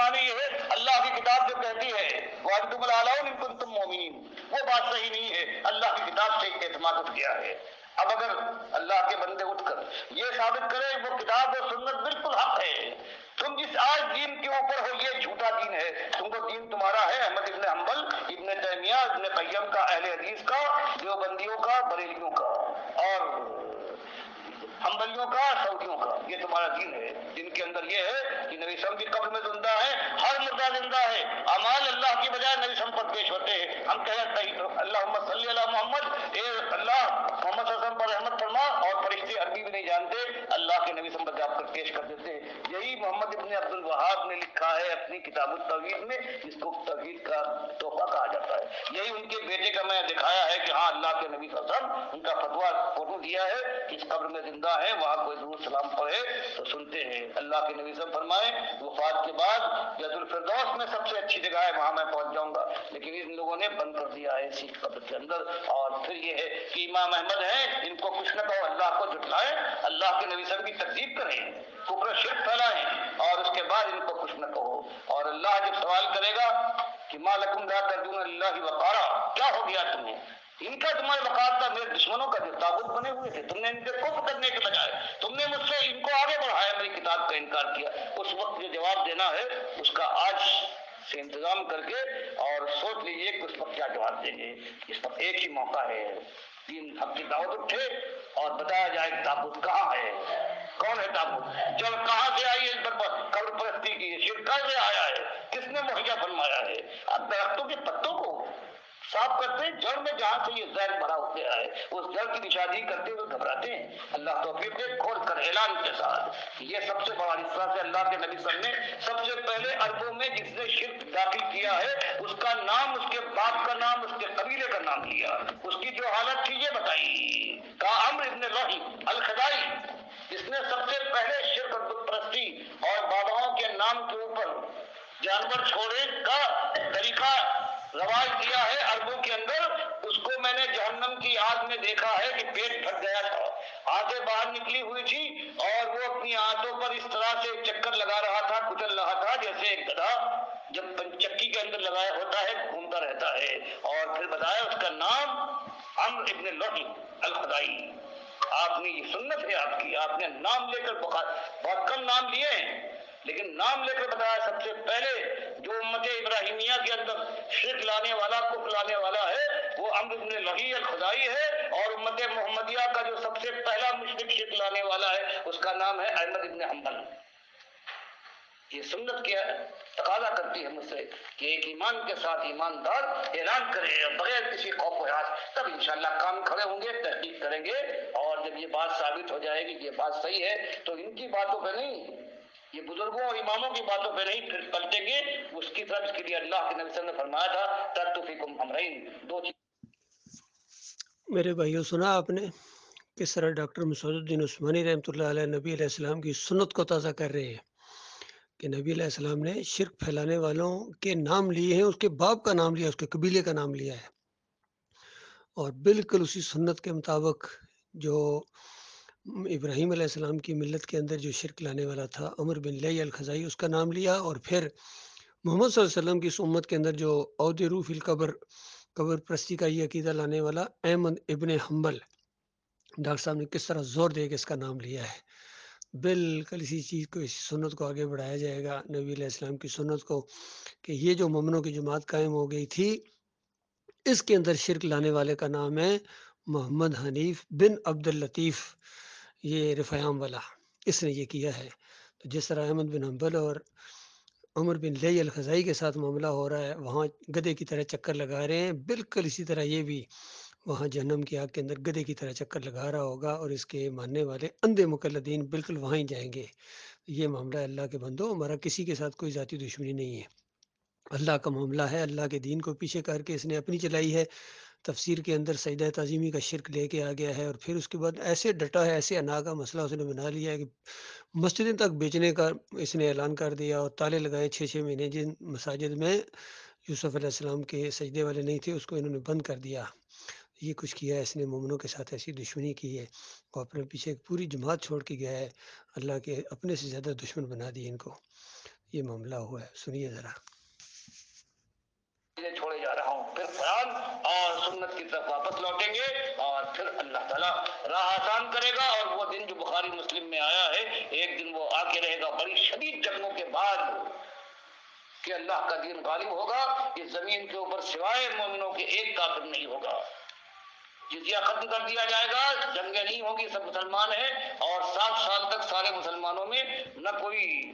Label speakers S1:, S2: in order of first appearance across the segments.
S1: معنی یہ ہے اللہ کی کتاب جو کہتی ہے وَأَنْتُمُ الْأَعْلَوْنَ إِن كُنتُم مُؤْمِنِينَ، وہ بات صحیح نہیں ہے، اللہ کی کتاب سے اعتماد اٹھ گیا ہے۔ اب اگر اللہ کے بندے اٹھ کر یہ ثابت کریں وہ کتاب و سنت بالکل حق ہے، تم جس آج دین کے اوپر ہو یہ جھوٹا دین ہے، تم کو دین تمہارا ہے احمد ابن حنبل، ابن تیمیہ، ابن قیم کا، اہل حدیث کا، دیوبندیوں کا، بریلیوں کا اور حنبلیوں کا، سعودیوں کا، یہ تمہارا دین ہے جن کے اندر یہ ہے کہ نبی صلی کی قبر میں زندہ ہے، ہر مردہ زندہ ہے، اعمال اللہ کی بجائے نبی صلی پر پیش ہوتے ہیں۔ ہم کہتے ہیں اللہم صلی علی محمد، اے اللہ محمد صلی اللہ علیہ وسلم پر رحمت فرما، اور فرشتے عربی بھی نہیں جانتے، اللہ کے نبی صلی پر جا کر پیش کر دیتے ہیں۔ یہی محمد ابن عبد الوہاب نے لکھا ہے اپنی کتاب التوحید میں، جس کو توحید کا تحفہ کہا جاتا ہے۔ یہی ان کے بیٹے کا میں دکھایا ہے کہ ہاں اللہ کے نبی صلی اللہ علیہ وسلم ان کا فتویٰ فوٹو دیا ہے کہ اس قبر میں زندہ ہے، وہاں کوئی درود سلام پڑھے تو سنتے ہیں۔ اللہ کے نبی صلی اللہ علیہ وسلم فرمائے وفات کے بعد جنت الفردوس میں سب سے اچھی جگہ ہے، وہاں میں پہنچ جاؤں گا، لیکن ان لوگوں نے بند کر دیا ہے اسی قبر کے اندر۔ اور پھر یہ ہے کہ امام احمد ہیں، ان کو کچھ نہ کہو، اللہ کو جھٹلائیں، اللہ کے نبی صلی اللہ علیہ وسلم کی تکذیب کریں، کفر شرک پھیلائیں، اور اس کے بعد ان کو کچھ نہ کہو۔ اور اللہ جب سوال کرے گا کہ ما لکم لا ترجون اللہ وقارا، کیا ہو گیا تمہیں؟ ان کا تمہارے وقار تھا میرے دشمنوں کا جو تابوت بنے ہوئے تھے، تم نے ان کے کفر کرنے کے بجائے تم نے مجھ سے ان کو آگے بڑھایا، میری کتاب کا انکار کیا۔ اس وقت جو جواب دینا ہے اس کا آج سے انتظام کر کے اور سوچ لیجئے کہ اس وقت کیا جواب دیں گے۔ اس وقت ایک ہی موقع ہے، دین حق کی دعوت اٹھے اور بتایا جائے کہ تابوت کہاں ہے، کون ہے تابوت، جل کہاں سے آئی ہے، قبر پرستی کی شرک کہاں سے آیا ہے، کس نے مہیا فرمایا ہے۔ اب درختوں کے پتوں کو صاف کرتے ہیں، جڑ میں جہاں سے یہ زہر بھرا ہو گیا ہے اس جڑ کی نشاندہی کرتے ہوئے گھبراتے ہیں۔ اللہ توفیق دے، کھول کر اعلان کے ساتھ یہ سب سے بڑا حصہ سے اللہ کے نبی صلی اللہ علیہ وسلم نے سب سے پہلے عربوں میں جس نے شرک داخل کیا ہے اس کا نام، اس کے باپ کا نام، اس کے قبیلے کا نام لیا، اس کی جو حالت تھی یہ بتائی، کہا عمرو ابن لوہی الخدائی، جس نے سب سے پہلے شرک اور بت پرستی اور باباؤں کے نام کے اوپر جانور چھوڑے کا طریقہ رواج دیا ہے عربوں کے اندر، اس کو میں نے جہنم کی آگ میں دیکھا ہے کہ پیٹ پھٹ گیا تھا، آنتیں باہر نکلی ہوئی تھی اور وہ اپنی آنتوں پر اس طرح سے چکر لگا رہا تھا، کچل رہا تھا جیسے ایک گدھا جب چکی کے اندر لگایا ہوتا ہے گھومتا رہتا ہے۔ اور پھر بتایا اس کا نام عمرو ابن لوہی الخدائی۔ آپ نے یہ سنت ہے آپ کی، آپ نے نام لے کر بہت کم نام لیے ہیں لیکن نام لے کر بتایا سب سے پہلے جو امت ابراہیمیہ کے اندر شرک لانے والا، کفر لانے والا ہے وہ عمرو بن لوہی الخدائی ہے، اور امت محمدیہ کا جو سب سے پہلا مشرک شرک لانے والا ہے اس کا نام ہے احمد ابن حنبل۔ یہ سنت کیا تقاضا کرتی ہے مجھ سے کہ ایک ایمان کے ساتھ ایماندار اعلان کرے بغیر کسی خوف و ہراس، تب انشاءاللہ کام کھڑے ہوں گے، تحقیق کریں گے، اور جب یہ بات ثابت ہو جائے گی کہ یہ بات صحیح ہے تو ان کی باتوں پہ نہیں، یہ بزرگوں اور اماموں کی باتوں پہ نہیں پھر پلٹیں گے اس کی طرف۔ اس کے لیے اللہ کے نبی صلی اللہ علیہ وسلم نے فرمایا تھا ترکت فیکم امرین، دو چیز۔
S2: میرے بھائیوں، سنا آپ نے کس طرح ڈاکٹر مسعود الدین عثمانی رحمۃ اللہ علیہ نبی علیہ السلام کی سنت کو تازہ کر رہے ہیں کہ نبی علیہ السلام نے شرک پھیلانے والوں کے نام لیے ہیں، اس کے باپ کا نام لیا، اس کے قبیلے کا نام لیا ہے، اور بالکل اسی سنت کے مطابق جو ابراہیم علیہ السلام کی ملت کے اندر جو شرک لانے والا تھا عمرو بن لوہی الخزائی، اس کا نام لیا، اور پھر محمد صلی اللہ علیہ وسلم کی اس امت کے اندر جو عود روح فی القبر، قبر پرستی کا یہ عقیدہ لانے والا احمد ابن حنبل، ڈاکٹر صاحب نے کس طرح زور دے کے اس کا نام لیا ہے۔ بالکل اسی چیز کو، اسی سنت کو آگے بڑھایا جائے گا، نبی علیہ السلام کی سنت کو، کہ یہ جو مومنوں کی جماعت قائم ہو گئی تھی اس کے اندر شرک لانے والے کا نام ہے محمد حنیف بن عبد اللطیف، یہ رفیام والا، اس نے یہ کیا ہے۔ تو جس طرح احمد بن حنبل اور عمر بن لوہی الخزائی کے ساتھ معاملہ ہو رہا ہے، وہاں گدھے کی طرح چکر لگا رہے ہیں، بالکل اسی طرح یہ بھی وہاں جہنم کی آگ کے اندر گدھے کی طرح چکر لگا رہا ہوگا، اور اس کے ماننے والے اندھے مقلدین بالکل وہاں ہی جائیں گے۔ یہ معاملہ اللہ کے بندو، ہمارا کسی کے ساتھ کوئی ذاتی دشمنی نہیں ہے، اللہ کا معاملہ ہے، اللہ کے دین کو پیچھے کر کے اس نے اپنی چلائی ہے، تفسیر کے اندر سجدہ تعظیمی کا شرک لے کے آ گیا ہے، اور پھر اس کے بعد ایسے ڈٹا ہے، ایسے انا کا مسئلہ اس نے بنا لیا ہے کہ مسجدیں تک بیچنے کا اس نے اعلان کر دیا، اور تالے لگائے 6 مہینے، جن مساجد میں یوسف علیہ السلام کے سجدے والے نہیں تھے اس کو انہوں نے بند کر دیا۔ یہ کچھ کیا ہے اس نے، مومنوں کے ساتھ ایسی دشمنی کی ہے، وہ اپنے پیچھے ایک پوری جماعت چھوڑ کے گیا ہے، اللہ کے اپنے سے زیادہ دشمن بنا دیے ان کو۔ یہ معاملہ ہوا ہے. سنیے ذرا.
S1: چھوڑے جا رہا ہوں، پھر قرآن اور سنت کی طرف واپس لوٹیں گے اور پھر اللہ تعالیٰ راہ آسان کرے گا. اور وہ دن جو بخاری مسلم میں آیا ہے، ایک دن وہ آ کے رہے گا بڑی شدید جنگوں کے بعد کہ اللہ کا دین غالب ہوگا. اس زمین کے اوپر سوائے مومنوں کے ایک کافر نہیں ہوگا. جزیہ ختم کر دیا جائے گا، جنگیں نہیں ہوگی، سب مسلمان ہیں. اور 7 سال تک سارے مسلمانوں میں نہ کوئی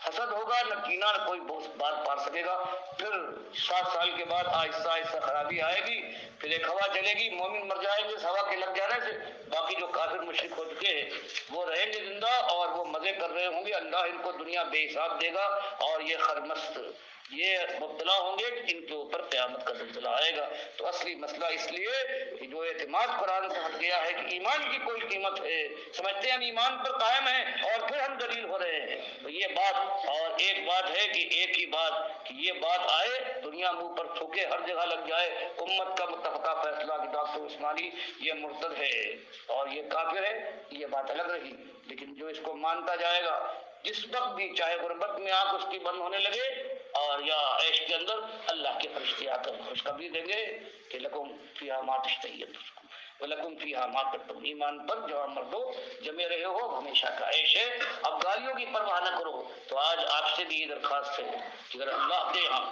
S1: حسد ہوگا، نہ کینہ، نہ کوئی بات پار سکے گا. پھر 7 سال کے بعد آہستہ آہستہ خرابی آئے گی. پھر ایک ہوا چلے گی، مومن مر جائیں گے اس ہوا کے لگ جانے سے، باقی جو کافر مشرک ہو چکے ہیں وہ رہیں گے زندہ اور وہ مزے کر رہے ہوں گے. اللہ ان کو دنیا بے حساب دے گا اور یہ خرمست یہ مبتلا ہوں گے کہ ان کے اوپر قیامت کا زلزلہ آئے گا. تو اصلی مسئلہ اس لیے کہ جو اعتماد قرآن سے ہٹ گیا ہے کہ ایمان کی کوئی قیمت ہے، سمجھتے ہیں ہم ایمان پر قائم ہیں اور پھر ہم دلیل ہو رہے ہیں. تو یہ بات، اور ایک بات ہے کہ ایک ہی بات کہ یہ بات آئے، دنیا منہ پر تھوکے، ہر جگہ لگ جائے، امت کا متفقہ فیصلہ کہ ڈاکٹر عثمانی یہ مرتد ہے اور یہ کافر ہے، یہ بات الگ رہی. لیکن جو اس کو مانتا جائے گا، جس وقت بھی چاہے غربت میں آنکھ اس کی بند ہونے لگے اور یا عیش کے اندر، اللہ کے فرشتے آ کر خوشخبری دیں گے کہ لکم فیہا ما تشتہی انفسکم ولکم فیہا ما تدعون. ایمان پر جواب مردو جمے رہے ہو، ہمیشہ کا عیش ہے. اب گالیوں کی پرواہ نہ کرو. تو آج آپ سے بھی یہ درخواست ہے کہ اگر اللہ کے یہاں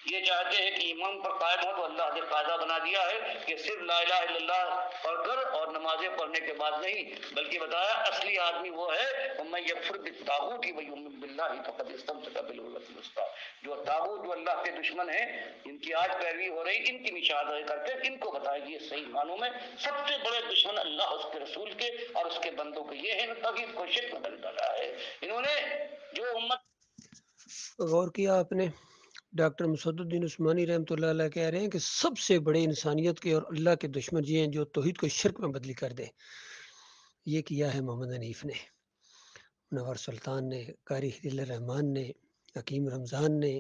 S1: یہ چاہتے ہیں کہ ایمان پر قائم ہو تو اللہ نے قاعدہ بنا دیا ہے کہ صرف لا الہ الا اللہ پڑھ کر اور نمازیں پڑھنے کے بعد نہیں، بلکہ بتایا اصلی آدمی وہ ہے وَمَن يَكْفُرْ بِالطَّاغُوتِ وَيُؤْمِنْ بِاللَّهِ فَقَدِ اسْتَمْسَكَ بِالْعُرْوَةِ الْوُثْقَىٰ. جو طاغوت، جو اللہ کے دشمن ہیں، ان کی آج پیروی ہو رہی، ان کی نشاندہی کر کے ان کو بتائے گی صحیح معنوں میں سب سے بڑے دشمن اللہ، اس کے رسول کے اور اس کے بندوں کے یہ ہیں. توحید کو شرک میں بدل ڈالا ہے انہوں نے. جو امت
S2: غور کیا آپ نے؟ ڈاکٹر مسعد الدین عثمانی رحمۃ اللہ علیہ کہہ رہے ہیں کہ سب سے بڑے انسانیت کے اور اللہ کے دشمن یہ ہیں جو توحید کو شرک میں بدلی کر دیں. یہ کیا ہے محمد حنیف نے، منور سلطان نے، قاری خلیل الرحمان نے، حکیم رمضان نے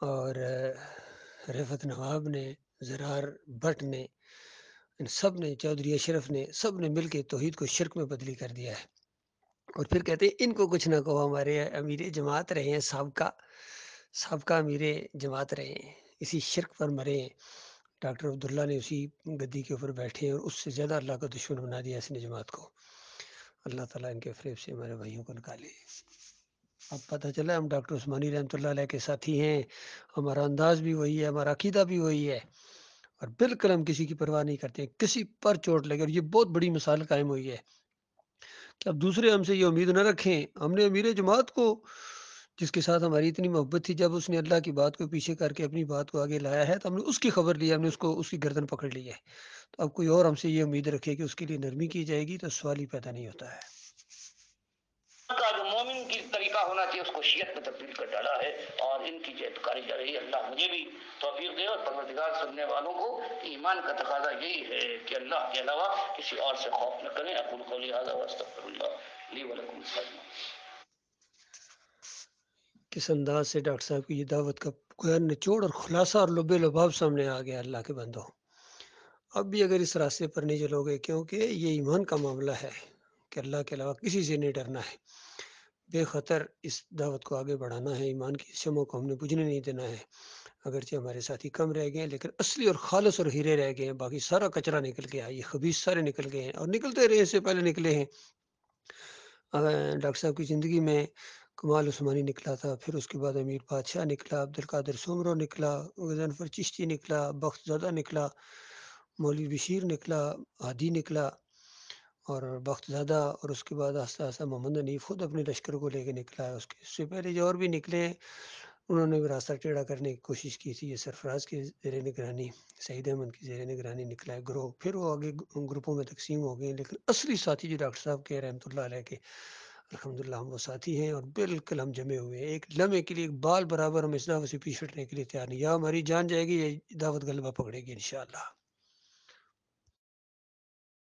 S2: اور رفعت نواب نے، زرار بٹ نے، ان سب نے، چودھری اشرف نے، سب نے مل کے توحید کو شرک میں بدلی کر دیا ہے. اور پھر کہتے ہیں ان کو کچھ نہ کہو، ہمارے امیر جماعت رہے ہیں، سابقہ امیر جماعت رہے ہیں، اسی شرک پر مرے ہیں. ڈاکٹر عبداللہ نے اسی گدی کے اوپر بیٹھے اور اس سے زیادہ اللہ کا دشمن بنا دیا اس نے جماعت کو. اللہ تعالیٰ ان کے فریب سے ہمارے بھائیوں کو نکالے. اب پتہ چلا ہم ڈاکٹر عثمانی رحمۃ اللہ علیہ کے ساتھی ہیں، ہمارا انداز بھی وہی ہے، ہمارا عقیدہ بھی وہی ہے، اور بالکل ہم کسی کی پرواہ نہیں کرتے ہیں. کسی پر چوٹ لگے، اور یہ بہت بڑی مثال قائم ہوئی ہے کہ اب دوسرے ہم سے یہ امید نہ رکھیں. ہم نے امیر جماعت کو، جس کے ساتھ ہماری اتنی محبت تھی، جب اس نے اللہ کی بات کو پیچھے کر کے اپنی بات کو آگے لایا ہے تو ہم نے اس کی خبر لی، ہم نے اس کی گردن پکڑ لی ہے. تو اب کوئی اور ہم سے یہ امید رکھے کہ اس کے لیے نرمی کی جائے گی تو سوال ہی پیدا نہیں ہوتا ہے.
S1: کا جو مومن کی طریقہ ہونا چاہیے اس کو شیعت میں تبدیل کر ڈالا ہے اور ان کی جیت کاری جا رہی ہے. اللہ مجھے بھی توفیق دے اور پروردگار سننے والوں کو ایمان کا تقاضا یہی ہے کہ اللہ کے علاوہ کسی اور سے خوف نہ کریں. اقول قولی ھذا واستغفر اللہ لی ولکم.
S2: کس انداز سے ڈاکٹر صاحب کی یہ دعوت کا کوئی نچوڑ اور خلاصہ اور لب لباب سامنے آ گیا. اللہ کے بندوں، اب بھی اگر اس راستے پر نہیں چلو گے، کیونکہ یہ ایمان کا معاملہ ہے کہ اللہ کے علاوہ کسی سے نہیں ڈرنا ہے، بے خطر اس دعوت کو آگے بڑھانا ہے، ایمان کی شمع کو ہم نے بجھنے نہیں دینا ہے. اگرچہ ہمارے ساتھی کم رہ گئے ہیں لیکن اصلی اور خالص اور ہیرے رہ گئے ہیں، باقی سارا کچرا نکل گیا. یہ خبیث سارے نکل گئے ہیں اور نکلتے رہے، اس سے پہلے نکلے ہیں. ڈاکٹر صاحب کی زندگی میں کمال عثمانی نکلا تھا، پھر اس کے بعد امیر بادشاہ نکلا، عبدالقادر سومرو نکلا، غضنفر چشتی نکلا، بخت زدہ نکلا، مولوی بشیر نکلا، ہادی نکلا اور بخت زدہ، اور اس کے بعد آہستہ آہستہ محمد حنیف خود اپنے لشکر کو لے کے نکلا ہے. اس سے پہلے جو اور بھی نکلے ہیں انہوں نے بھی راستہ ٹیڑھا کرنے کی کوشش کی تھی. یہ سرفراز کی زیر نگرانی، سعید احمد کی زیر نگرانی نکلا ہے گروہ، پھر وہ آگے گروپوں میں تقسیم ہو گئے. لیکن اصلی ساتھی جو ڈاکٹر صاحب کے رحمۃ اللہ علیہ کے، الحمدللہ ہم وہ ساتھی ہیں اور بالکل ہم جمے ہوئے ہیں. ایک لمحے کے لیے، ایک بال برابر ہم اس دعوت سے پیچھے ہٹنے کے لیے تیار نہیں. یا ہماری جان جائے گی یا دعوت غلبہ پکڑے گی انشاءاللہ.